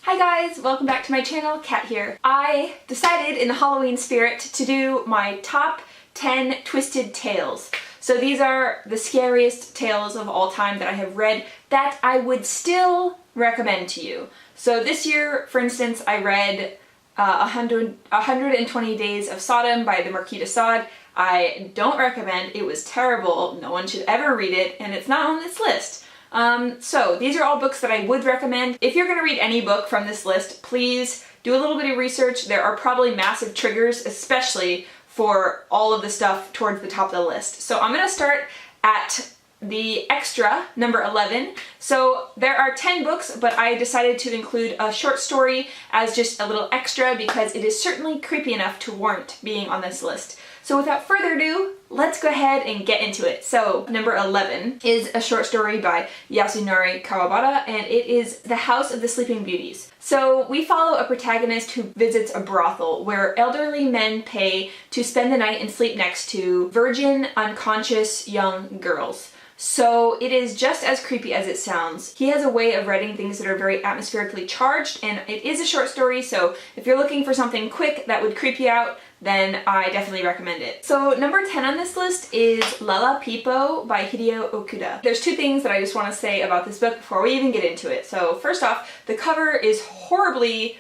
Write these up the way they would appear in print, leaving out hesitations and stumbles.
Hi guys, welcome back to my channel, Kat here. I decided in the Halloween spirit to do my top 10 twisted tales. So these are the scariest tales of all time that I have read that I would still recommend to you. So this year, for instance, I read 120 Days of Sodom by the Marquis de Sade. I don't recommend, it was terrible, no one should ever read it, and it's not on this list. So these are all books that I would recommend. If you're going to read any book from this list, please do a little bit of research. There are probably massive triggers, especially for all of the stuff towards the top of the list. So I'm going to start at the extra, number 11. So there are 10 books, but I decided to include a short story as just a little extra because it is certainly creepy enough to warrant being on this list. So without further ado, let's go ahead and get into it. So number 11 is a short story by Yasunari Kawabata, and it is The House of the Sleeping Beauties. So we follow a protagonist who visits a brothel where elderly men pay to spend the night and sleep next to virgin, unconscious young girls. So it is just as creepy as it sounds. He has a way of writing things that are very atmospherically charged, and it is a short story, so if you're looking for something quick that would creep you out, then I definitely recommend it. So number 10 on this list is Lala, Pipo by Hideo Okuda. There's two things that I just want to say about this book before we even get into it. So first off, the cover is horribly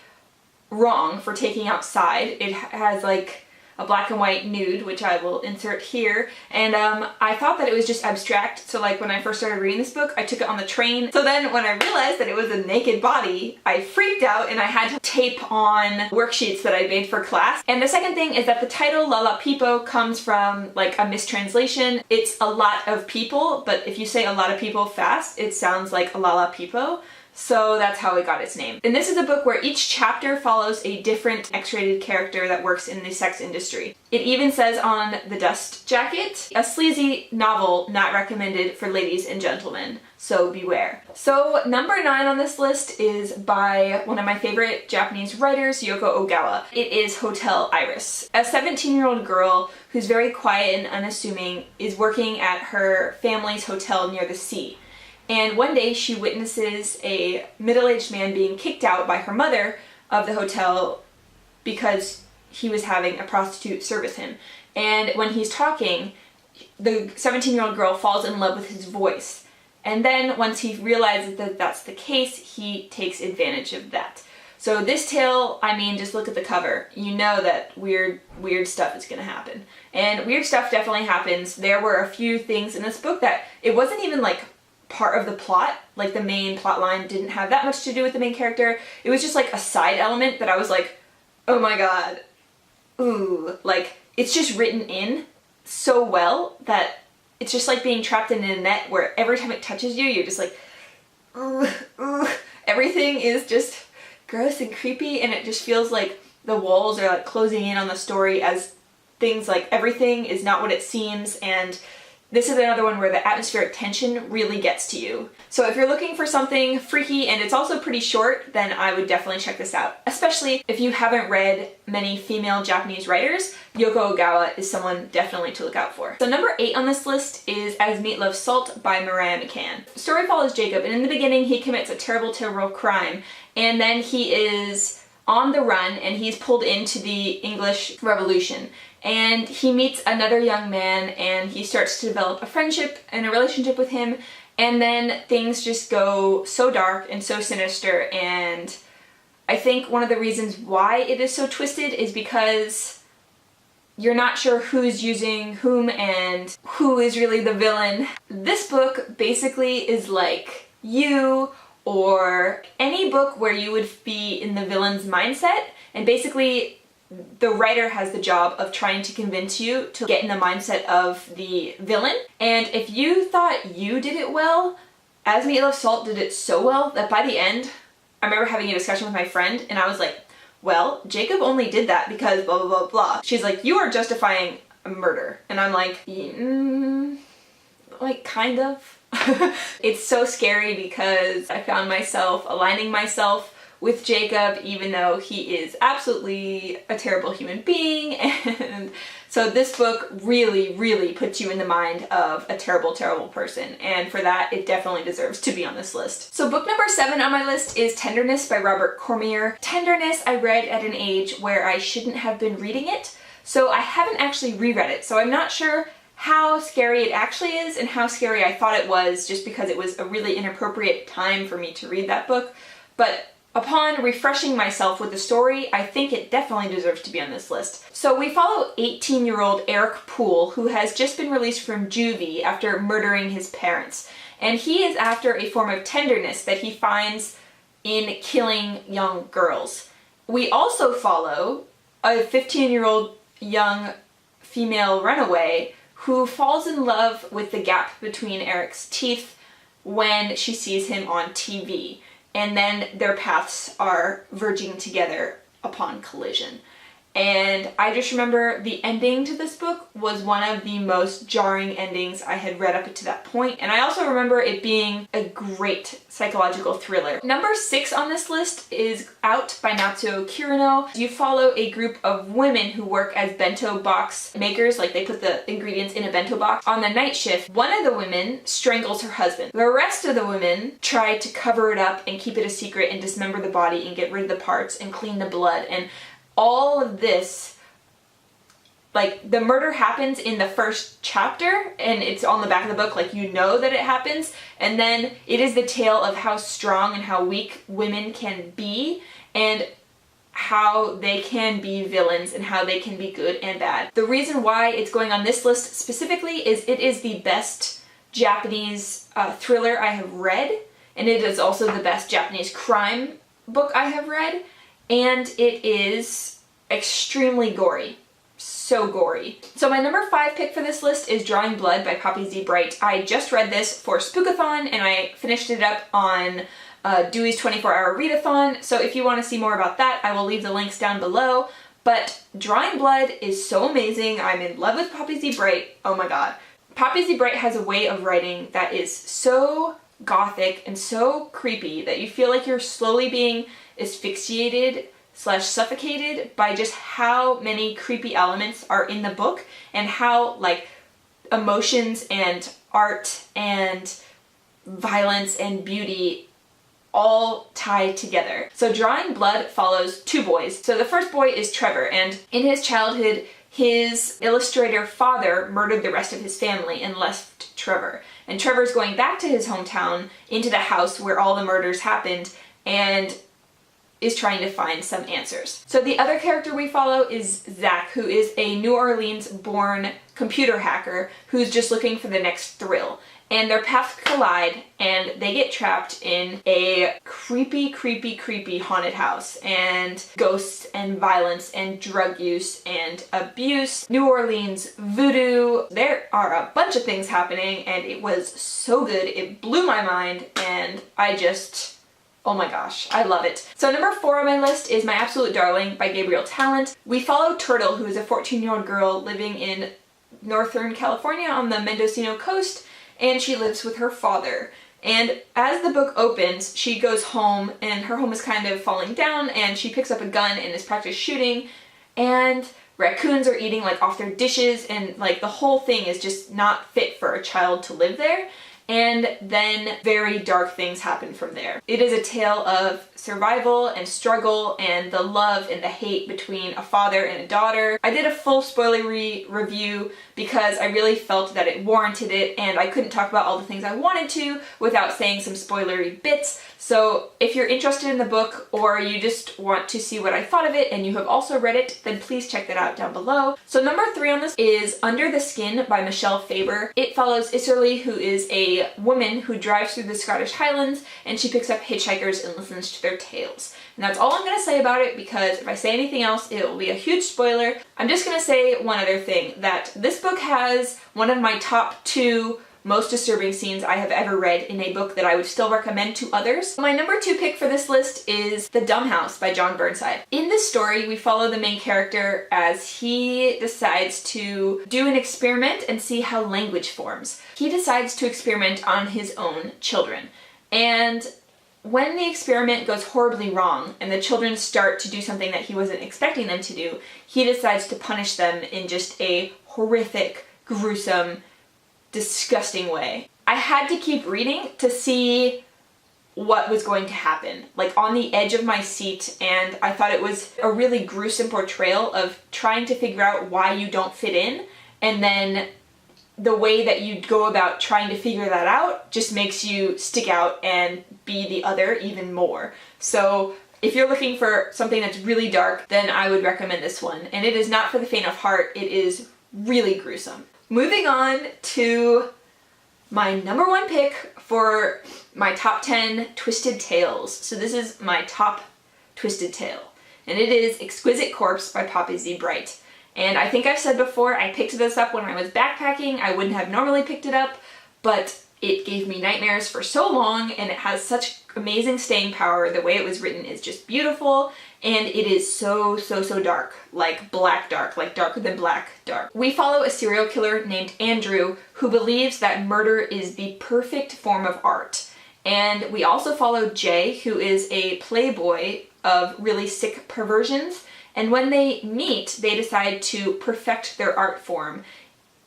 wrong for taking outside. It has like a black and white nude, which I will insert here, and I thought that it was just abstract, so like when I first started reading this book, I took it on the train. So then when I realized that it was a naked body, I freaked out and I had to tape on worksheets that I made for class. And the second thing is that the title Lala Pipo comes from like a mistranslation. It's a lot of people, but if you say a lot of people fast, it sounds like a Lala Pipo. So that's how it got its name. And this is a book where each chapter follows a different X-rated character that works in the sex industry. It even says on the dust jacket, a sleazy novel not recommended for ladies and gentlemen, so beware. So number 9 on this list is by one of my favorite Japanese writers, Yoko Ogawa. It is Hotel Iris. A 17-year-old girl who's very quiet and unassuming is working at her family's hotel near the sea. And one day she witnesses a middle-aged man being kicked out by her mother of the hotel because he was having a prostitute service him. And when he's talking, the 17-year-old girl falls in love with his voice. And then once he realizes that that's the case, he takes advantage of that. So this tale, I mean, just look at the cover. You know that weird stuff is gonna happen. And weird stuff definitely happens. There were a few things in this book that it wasn't even like part of the plot, like the main plot line didn't have that much to do with the main character. It was just like a side element that I was like, oh my god, ooh, like it's just written in so well that it's just like being trapped in a net where every time it touches you, you're just like, ooh, ooh. Everything is just gross and creepy, and it just feels like the walls are like closing in on the story as things like everything is not what it seems, and this is another one where the atmospheric tension really gets to you. So if you're looking for something freaky and it's also pretty short, then I would definitely check this out. Especially if you haven't read many female Japanese writers, Yoko Ogawa is someone definitely to look out for. So number 8 on this list is As Meatloaf Salt by McCann. The story follows Jacob, and in the beginning he commits a terrible, terrible crime, and then he is on the run and he's pulled into the English Revolution. And he meets another young man and he starts to develop a friendship and a relationship with him, and then things just go so dark and so sinister, and I think one of the reasons why it is so twisted is because you're not sure who's using whom and who is really the villain. This book basically is like You or any book where you would be in the villain's mindset, and basically the writer has the job of trying to convince you to get in the mindset of the villain. And if you thought you did it well, As Meatloaf Salt did it so well that by the end, I remember having a discussion with my friend and I was like, well, Jacob only did that because blah blah blah blah. She's like, you are justifying a murder. And I'm like, like kind of. It's so scary because I found myself aligning myself with Jacob, even though he is absolutely a terrible human being. And so this book really, really puts you in the mind of a terrible, terrible person. And for that, it definitely deserves to be on this list. So book number 7 on my list is Tenderness by Robert Cormier. Tenderness I read at an age where I shouldn't have been reading it, so I haven't actually reread it. So I'm not sure how scary it actually is and how scary I thought it was, just because it was a really inappropriate time for me to read that book. But upon refreshing myself with the story, I think it definitely deserves to be on this list. So we follow 18-year-old Eric Poole, who has just been released from juvie after murdering his parents. And he is after a form of tenderness that he finds in killing young girls. We also follow a 15-year-old young female runaway who falls in love with the gap between Eric's teeth when she sees him on TV. And then their paths are verging together upon collision. And I just remember the ending to this book was one of the most jarring endings I had read up to that point. And I also remember it being a great psychological thriller. Number 6 on this list is Out by Natsuo Kirino. You follow a group of women who work as bento box makers, like they put the ingredients in a bento box. On the night shift, one of the women strangles her husband. The rest of the women try to cover it up and keep it a secret and dismember the body and get rid of the parts and clean the blood. And all of this, like, the murder happens in the first chapter and it's on the back of the book, like, you know that it happens, and then it is the tale of how strong and how weak women can be and how they can be villains and how they can be good and bad. The reason why it's going on this list specifically is it is the best Japanese thriller I have read, and it is also the best Japanese crime book I have read. And it is extremely gory. So gory. So my number 5 pick for this list is Drawing Blood by Poppy Z. Brite. I just read this for Spookathon and I finished it up on Dewey's 24-hour readathon. So if you want to see more about that, I will leave the links down below. But Drawing Blood is so amazing. I'm in love with Poppy Z. Brite. Oh my god. Poppy Z. Brite has a way of writing that is so gothic and so creepy that you feel like you're slowly being asphyxiated / suffocated by just how many creepy elements are in the book and how, like, emotions and art and violence and beauty all tie together. So Drawing Blood follows 2 boys. So the first boy is Trevor, and in his childhood his illustrator father murdered the rest of his family and left Trevor. And Trevor's going back to his hometown, into the house where all the murders happened, and is trying to find some answers. So the other character we follow is Zach, who is a New Orleans-born computer hacker who's just looking for the next thrill. And their paths collide and they get trapped in a creepy, creepy, creepy haunted house, and ghosts and violence and drug use and abuse, New Orleans voodoo. There are a bunch of things happening and it was so good. It blew my mind and I just, oh my gosh, I love it. So number 4 on my list is My Absolute Darling by Gabriel Tallent. We follow Turtle, who is a 14-year-old girl living in Northern California on the Mendocino coast, and she lives with her father. And as the book opens, she goes home and her home is kind of falling down and she picks up a gun and is practice shooting, and raccoons are eating, like, off their dishes, and, like, the whole thing is just not fit for a child to live there. And then very dark things happen from there. It is a tale of survival and struggle and the love and the hate between a father and a daughter. I did a full spoilery review because I really felt that it warranted it, and I couldn't talk about all the things I wanted to without saying some spoilery bits. So if you're interested in the book, or you just want to see what I thought of it and you have also read it, then please check that out down below. So number 3 on this is Under the Skin by Michel Faber. It follows Isserly, who is a woman who drives through the Scottish Highlands, and she picks up hitchhikers and listens to their tales. And that's all I'm going to say about it, because if I say anything else, it will be a huge spoiler. I'm just going to say one other thing, that this book has one of my top 2 most disturbing scenes I have ever read in a book that I would still recommend to others. My number 2 pick for this list is The Dumb House by John Burnside. In this story, we follow the main character as he decides to do an experiment and see how language forms. He decides to experiment on his own children. And when the experiment goes horribly wrong and the children start to do something that he wasn't expecting them to do, he decides to punish them in just a horrific, gruesome, disgusting way. I had to keep reading to see what was going to happen, like on the edge of my seat, and I thought it was a really gruesome portrayal of trying to figure out why you don't fit in, and then the way that you go about trying to figure that out just makes you stick out and be the other even more. So if you're looking for something that's really dark, then I would recommend this one. And it is not for the faint of heart, it is really gruesome. Moving on to my number one pick for my top 10 Twisted Tales. So this is my top Twisted Tale, and it is Exquisite Corpse by Poppy Z. Brite. And I think I've said before, I picked this up when I was backpacking. I wouldn't have normally picked it up, but it gave me nightmares for so long, and it has such amazing staying power. The way it was written is just beautiful, and it is so dark, like black dark, like darker than black dark. We follow a serial killer named Andrew who believes that murder is the perfect form of art. And we also follow Jay, who is a playboy of really sick perversions. And when they meet, they decide to perfect their art form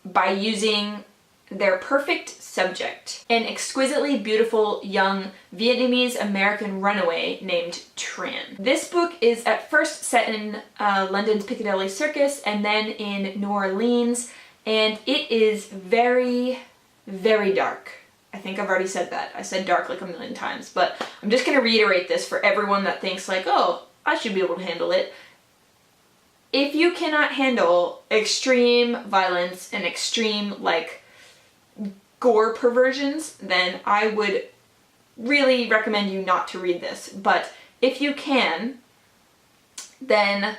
by using their perfect subject, an exquisitely beautiful young Vietnamese American runaway named Tran. This book is at first set in London's Piccadilly Circus and then in New Orleans, and it is very dark. I think I've already said that. I said dark like a million times, but I'm just gonna reiterate this for everyone that thinks like, oh, I should be able to handle it. If you cannot handle extreme violence and extreme, like, gore perversions, then I would really recommend you not to read this. But if you can, then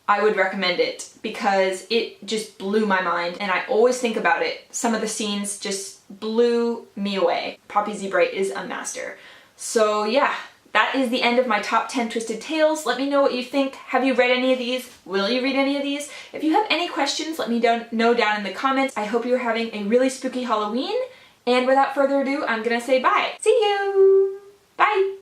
I would recommend it because it just blew my mind, and I always think about it. Some of the scenes just blew me away. Poppy Z. Brite is a master. So yeah, that is the end of my top 10 Twisted Tales. Let me know what you think. Have you read any of these? Will you read any of these? If you have any questions, let me know down in the comments. I hope you're having a really spooky Halloween. And without further ado, I'm gonna say bye. See you! Bye!